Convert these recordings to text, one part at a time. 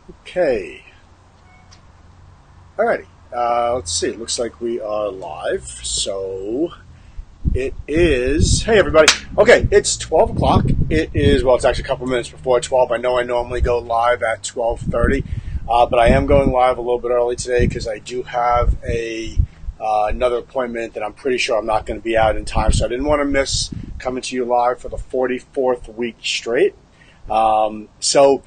Okay. Alrighty. Let's see. It looks like we are live. So it is. Hey, everybody. Okay, it's 12 o'clock. It is, well, it's actually a couple minutes before 12. I know I normally go live at 12:30, but I am going live a little bit early today because I do have another appointment that I'm pretty sure I'm not going to be out in time. So I didn't want to miss coming to you live for the 44th week straight. So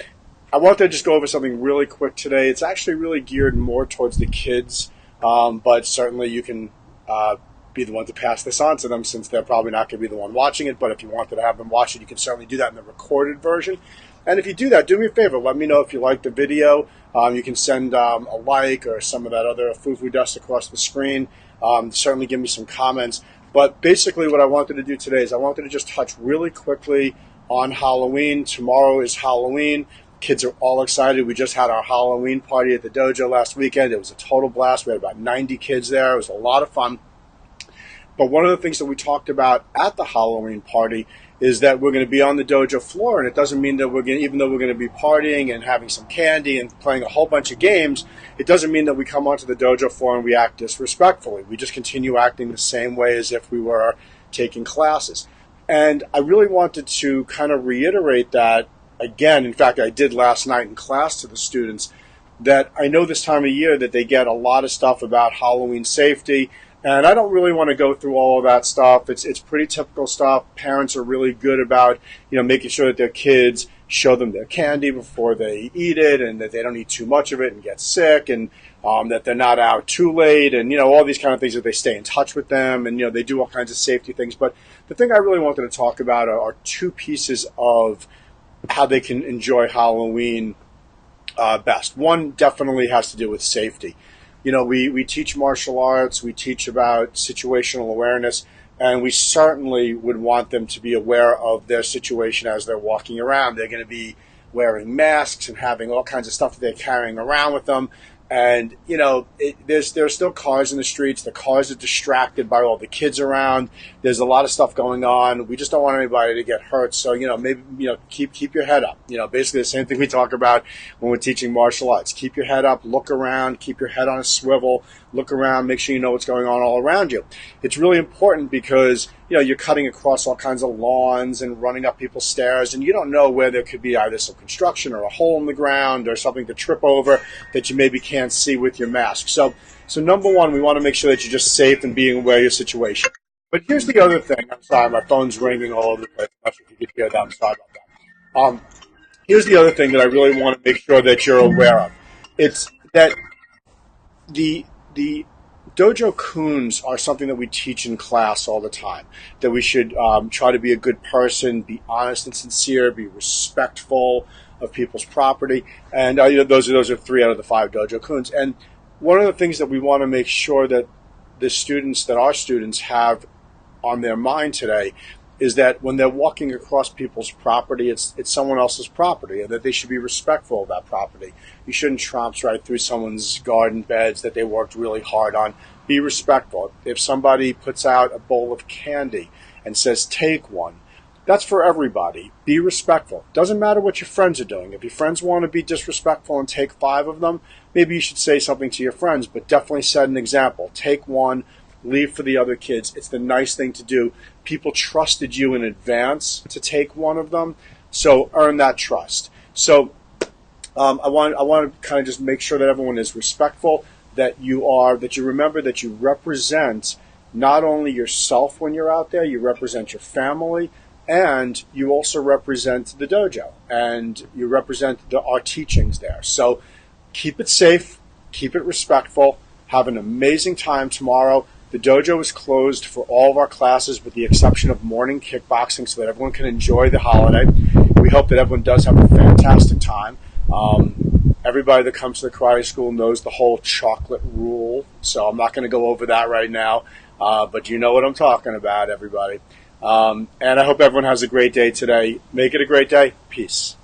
I want to just go over something really quick today. It's actually really geared more towards the kids, but certainly you can be the one to pass this on to them since they're probably not going to be the one watching it. But if you wanted to have them watch it, you can certainly do that in the recorded version. And if you do that, do me a favor. Let me know if you like the video. You can send a like or some of that other foo-foo dust across the screen. Certainly give me some comments. But basically what I wanted to do today is I wanted to just touch really quickly on Halloween. Tomorrow is Halloween. Kids are all excited. We just had our Halloween party at the dojo last weekend. It was a total blast. We had about 90 kids there. It was a lot of fun. But one of the things that we talked about at the Halloween party is that we're going to be on the dojo floor, and it doesn't mean that even though we're going to be partying and having some candy and playing a whole bunch of games, it doesn't mean that we come onto the dojo floor and we act disrespectfully. We just continue acting the same way as if we were taking classes. And I really wanted to kind of reiterate that again. In fact, I did last night in class to the students, that I know this time of year that they get a lot of stuff about Halloween safety, and I don't really want to go through all of that stuff. It's pretty typical stuff. Parents are really good about, making sure that their kids show them their candy before they eat it, and that they don't eat too much of it and get sick, and that they're not out too late, and all these kind of things, that they stay in touch with them, and they do all kinds of safety things. But the thing I really wanted to talk about are two pieces of how they can enjoy Halloween best. One definitely has to do with safety. We teach martial arts, we teach about situational awareness, and we certainly would want them to be aware of their situation as they're walking around. They're going to be wearing masks and having all kinds of stuff that they're carrying around with them. And, there's still cars in the streets. The cars are distracted by all the kids around. There's a lot of stuff going on. We just don't want anybody to get hurt. So, maybe, keep your head up. Basically the same thing we talk about when we're teaching martial arts. Keep your head up, look around, keep your head on a swivel, look around, make sure you know what's going on all around you. It's really important because, you're cutting across all kinds of lawns and running up people's stairs, and you don't know where there could be either some construction or a hole in the ground or something to trip over that you maybe can't see with your mask. So number one, we want to make sure that you're just safe and being aware of your situation. But here's the other thing. I'm sorry, my phone's ringing all over the place. I'm not sure if you could hear that. I'm sorry about that. Here's the other thing that I really want to make sure that you're aware of. It's that the dojo kuns are something that we teach in class all the time, that we should try to be a good person, be honest and sincere, be respectful of people's property. And those are 3 out of the 5 dojo kuns. And one of the things that we want to make sure that our students have on their mind today is that when they're walking across people's property, it's someone else's property, and that they should be respectful of that property. You shouldn't tromp right through someone's garden beds that they worked really hard on. Be respectful. If somebody puts out a bowl of candy and says, "Take one," that's for everybody. Be respectful. Doesn't matter what your friends are doing. If your friends want to be disrespectful and take 5 of them, maybe you should say something to your friends, but definitely set an example. Take one. Leave for the other kids. It's the nice thing to do. People trusted you in advance to take one of them, so earn that trust. So I want to kind of just make sure that everyone is respectful, that you remember that you represent not only yourself when you're out there, you represent your family, and you also represent the dojo, and you represent our teachings there. So keep it safe, keep it respectful, have an amazing time tomorrow. The dojo is closed for all of our classes with the exception of morning kickboxing so that everyone can enjoy the holiday. We hope that everyone does have a fantastic time. Everybody that comes to the karate school knows the whole chocolate rule, so I'm not going to go over that right now, but you know what I'm talking about, everybody. And I hope everyone has a great day today. Make it a great day. Peace.